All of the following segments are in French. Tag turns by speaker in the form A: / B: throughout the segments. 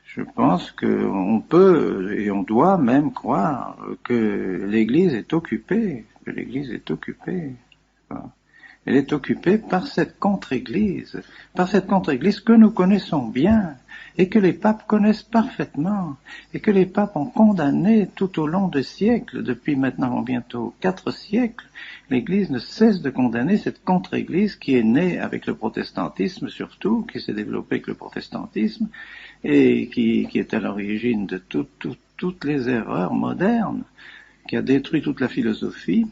A: je pense qu'on peut et on doit même croire que l'Église est occupée, Elle est occupée par cette contre-Église que nous connaissons bien et que les papes connaissent parfaitement et que les papes ont condamné tout au long des siècles, depuis maintenant bientôt 4 siècles. L'Église ne cesse de condamner cette contre-Église qui est née avec le protestantisme surtout, qui s'est développée avec le protestantisme et qui est à l'origine de toutes les erreurs modernes, qui a détruit toute la philosophie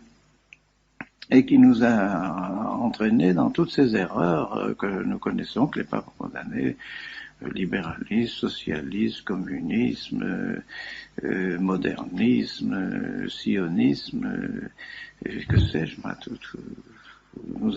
A: et qui nous a entraînés dans toutes ces erreurs que nous connaissons, que les papes ont condamnées, libéralisme, socialisme, communisme, modernisme, sionisme, que sais-je, moi, nous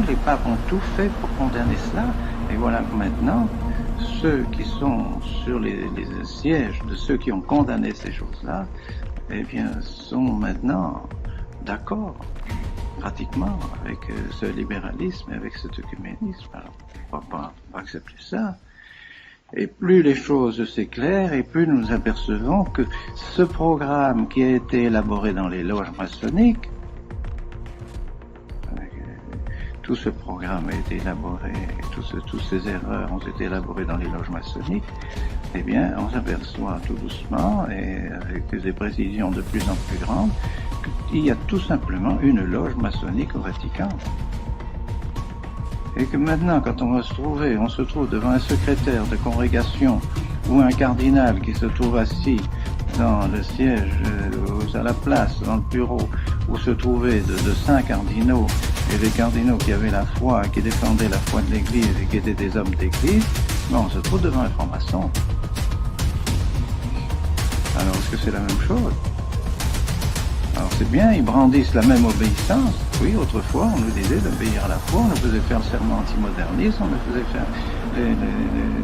A: les papes ont tout fait pour condamner cela, et voilà que maintenant, ceux qui sont sur les sièges de ceux qui ont condamné ces choses-là, eh bien, sont maintenant d'accord, pratiquement, avec ce libéralisme et avec cet œcuménisme. Alors, on ne va pas accepter ça. Et plus les choses s'éclairent, et plus nous nous apercevons que ce programme qui a été élaboré dans les loges maçonniques, tout ce programme a été élaboré, toutes ces erreurs ont été élaborées dans les loges maçonniques, eh bien, on s'aperçoit tout doucement, et avec des précisions de plus en plus grandes, qu'il y a tout simplement une loge maçonnique au Vatican. Et que maintenant, quand on se trouve devant un secrétaire de congrégation ou un cardinal qui se trouve assis dans le siège, à la place, dans le bureau, où se trouvaient de 5 cardinaux, et des cardinaux qui avaient la foi, qui défendaient la foi de l'Église et qui étaient des hommes d'Église, ben on se trouve devant un franc-maçon. Alors, est-ce que c'est la même chose? Alors c'est bien, ils brandissent la même obéissance. Oui, autrefois, on nous disait d'obéir à la foi, on nous faisait faire le serment antimoderniste, on nous faisait faire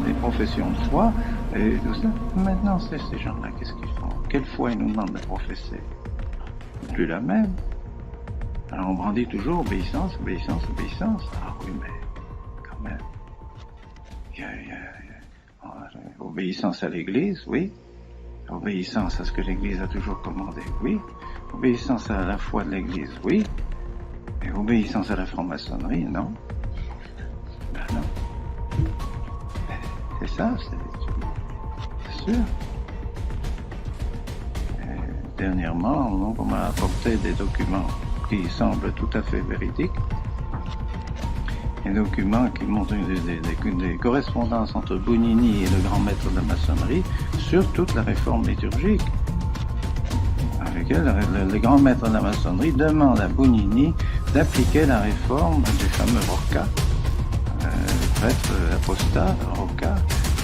A: les professions de foi, et tout ça. Maintenant, c'est ces gens-là, qu'est-ce qu'ils font? Quelle foi ils nous demandent de professer? Plus la même. Alors on brandit toujours obéissance, obéissance, obéissance. Ah oui, mais quand même. Obéissance à l'Église, oui. Obéissance à ce que l'Église a toujours commandé, oui. Obéissance à la foi de l'Église, oui. Et obéissance à la franc-maçonnerie, non. Ben non. C'est ça, c'est sûr. Et dernièrement, on m'a apporté des documents qui semblent tout à fait véridiques. Des documents qui montrent des correspondances entre Bugnini et le grand maître de la maçonnerie sur toute la réforme liturgique. Avec elle, le grand maître de la maçonnerie demande à Bugnini d'appliquer la réforme du fameux Rocca, prêtre apostat Rocca,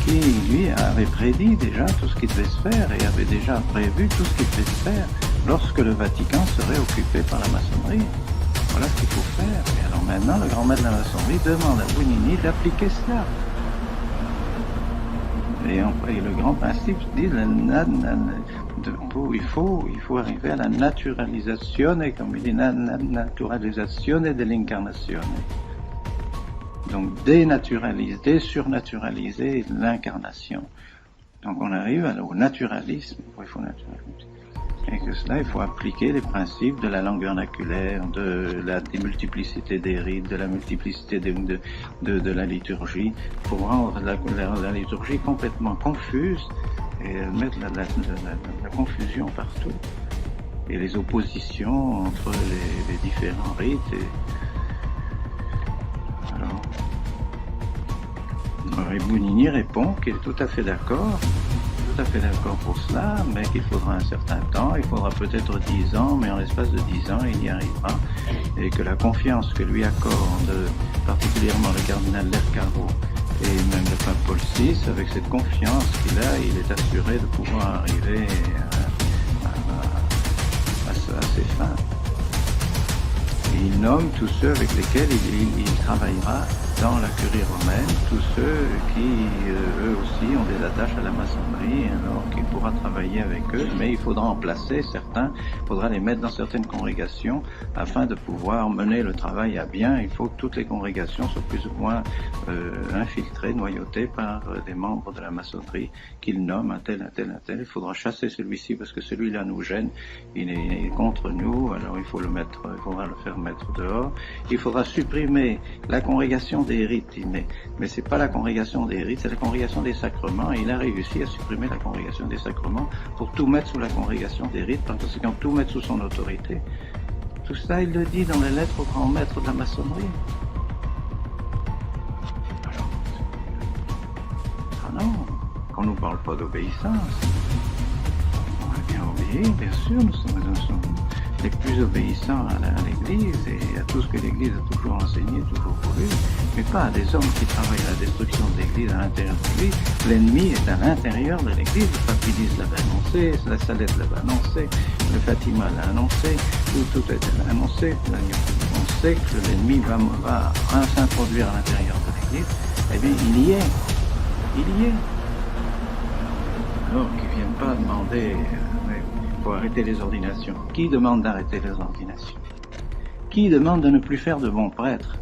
A: qui lui avait prédit déjà tout ce qui devait se faire et avait déjà prévu tout ce qui devait se faire lorsque le Vatican serait occupé par la maçonnerie. Voilà ce qu'il faut faire. Et alors maintenant, le grand maître de la maçonnerie demande à Bugnini d'appliquer cela. Et le grand principe dit il faut arriver à la naturalisazione, comme il dit, naturalisazione dell'incarnazione. Donc désurnaturaliser l'incarnation. Donc on arrive au naturalisme. Il faut naturaliser. Et que cela, il faut appliquer les principes de la langue vernaculaire, de la démultiplicité des rites, de la multiplicité de la liturgie, pour rendre la liturgie complètement confuse et mettre la confusion partout. Et les oppositions entre les différents rites. Alors, Bounini répond qu'il est tout à fait d'accord pour cela, mais qu'il faudra un certain temps, il faudra peut-être 10 ans, mais en l'espace de 10 ans, il y arrivera, et que la confiance que lui accorde particulièrement le cardinal Lercaro et même le pape Paul VI, avec cette confiance qu'il a, il est assuré de pouvoir arriver à ses fins. Et il nomme tous ceux avec lesquels il travaillera dans la curie romaine, tous ceux qui, eux aussi, ont des attaches à la maçonnerie, alors qu'il pourra travailler avec eux, mais il faudra en placer certains, il faudra les mettre dans certaines congrégations, afin de pouvoir mener le travail à bien. Il faut que toutes les congrégations soient plus ou moins infiltrées, noyautées par des membres de la maçonnerie, qu'il nomme un tel. Il faudra chasser celui-ci, parce que celui-là nous gêne, il est contre nous, alors il faudra le faire mettre dehors. Il faudra supprimer la congrégation des rites, mais c'est pas la congrégation des rites, c'est la congrégation des sacrements, et il a réussi à supprimer la congrégation des sacrements pour tout mettre sous la congrégation des rites, parce que quand tout mettre sous son autorité. Tout ça, il le dit dans les lettres au grand maître de la maçonnerie. Alors, non, qu'on nous parle pas d'obéissance. On va bien obéir, bien sûr, nous sommes les plus obéissants à l'Église et à tout ce que l'Église a toujours enseigné, toujours voulu, mais pas à des hommes qui travaillent à la destruction de l'Église à l'intérieur de l'Église. L'ennemi est à l'intérieur de l'Église. Le Papidis l'avait annoncé, la Salette l'avait annoncé, le Fatima l'a annoncé, tout a été annoncé. On sait que l'ennemi va s'introduire à l'intérieur de l'Église. Eh bien, il y est. Alors qu'ils ne viennent pas demander... faut arrêter les ordinations. Qui demande d'arrêter les ordinations? Qui demande de ne plus faire de bons prêtres?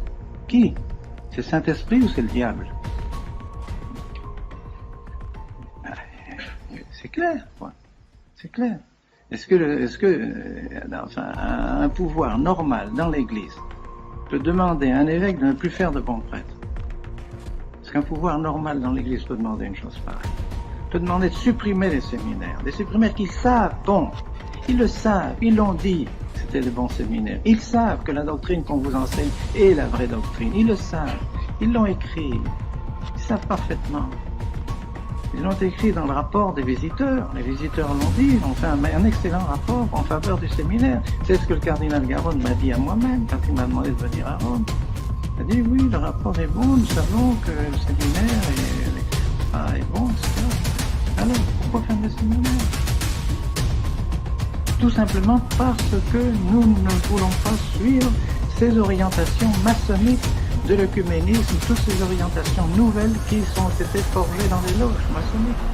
A: Qui? C'est Saint-Esprit ou c'est le diable? C'est clair, quoi. C'est clair. Est-ce que un pouvoir normal dans l'Église peut demander à un évêque de ne plus faire de bons prêtres? Est-ce qu'un pouvoir normal dans l'Église peut demander une chose pareille? Peut demander de supprimer les séminaires, des séminaires qu'ils savent, bon, ils le savent, ils l'ont dit, c'était les bons séminaires, ils savent que la doctrine qu'on vous enseigne est la vraie doctrine, ils le savent, ils l'ont écrit, ils savent parfaitement, ils l'ont écrit dans le rapport des visiteurs, les visiteurs l'ont dit, ils ont fait un excellent rapport en faveur du séminaire, c'est ce que le cardinal Garonne m'a dit à moi-même quand il m'a demandé de venir à Rome, il a dit oui, le rapport est bon, nous savons que le séminaire est bon, etc. Alors, pourquoi faire des séminaires? Tout simplement parce que nous ne voulons pas suivre ces orientations maçonniques de l'œcuménisme, toutes ces orientations nouvelles qui ont été forgées dans les loges maçonniques.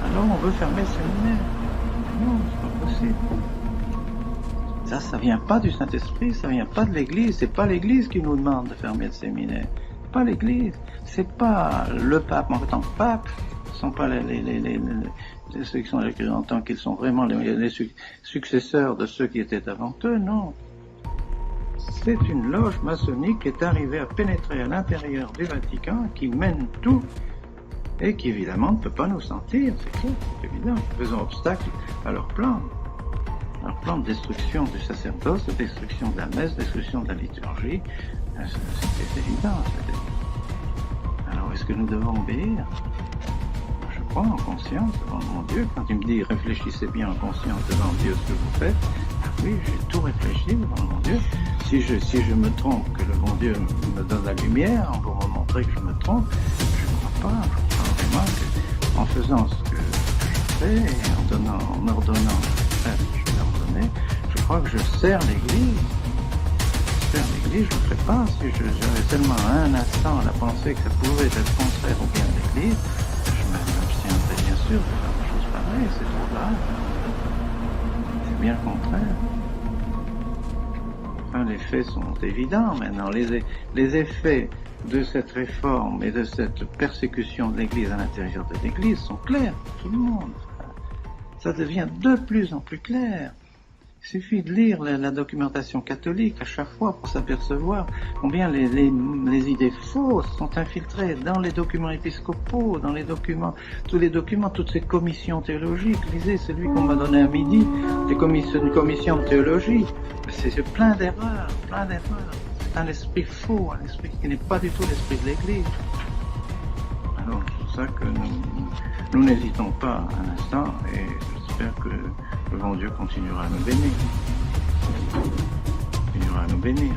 A: Alors on veut fermer le séminaire. Non, c'est pas possible. Ça vient pas du Saint-Esprit, ça vient pas de l'Église, c'est pas l'Église qui nous demande de fermer le séminaire. C'est pas l'Église, c'est pas le pape. En tant que pape, ce sont pas ceux qui sont écrits en tant qu'ils sont vraiment les successeurs de ceux qui étaient avant eux, non. C'est une loge maçonnique qui est arrivée à pénétrer à l'intérieur du Vatican, qui mène tout, et qui évidemment ne peut pas nous sentir, c'est clair, c'est évident. Faisons obstacle à leur plan de destruction du sacerdoce, de destruction de la messe, de destruction de la liturgie, c'est évident. Alors est-ce que nous devons obéir? En conscience devant mon Dieu, quand il me dit réfléchissez bien en conscience devant Dieu ce que vous faites, oui, j'ai tout réfléchi devant mon Dieu. Si je me trompe, que le bon Dieu me donne la lumière pour me montrer que je me trompe, je ne crois pas. Je crois vraiment qu'en faisant ce que je fais et en ordonnant ce que je vais ordonner, je crois que je sers l'Église. Je ne le ferais pas si j'avais seulement un instant la pensée que ça pouvait être contraire au bien de l'Église. Bien sûr, de faire des choses pareilles, c'est trop grave. C'est bien le contraire. Enfin, les faits sont évidents maintenant. Les effets de cette réforme et de cette persécution de l'Église à l'intérieur de l'Église sont clairs pour tout le monde. ça devient de plus en plus clair. Il suffit de lire la documentation catholique à chaque fois pour s'apercevoir combien les idées fausses sont infiltrées dans les documents épiscopaux, dans les documents, tous les documents, toutes ces commissions théologiques. Lisez celui qu'on m'a donné à midi, une commission de théologie. C'est plein d'erreurs, plein d'erreurs. C'est un esprit faux, un esprit qui n'est pas du tout l'esprit de l'Église. Alors c'est pour ça que nous n'hésitons pas un instant et j'espère que le bon Dieu continuera à nous bénir. Continuera à nous bénir.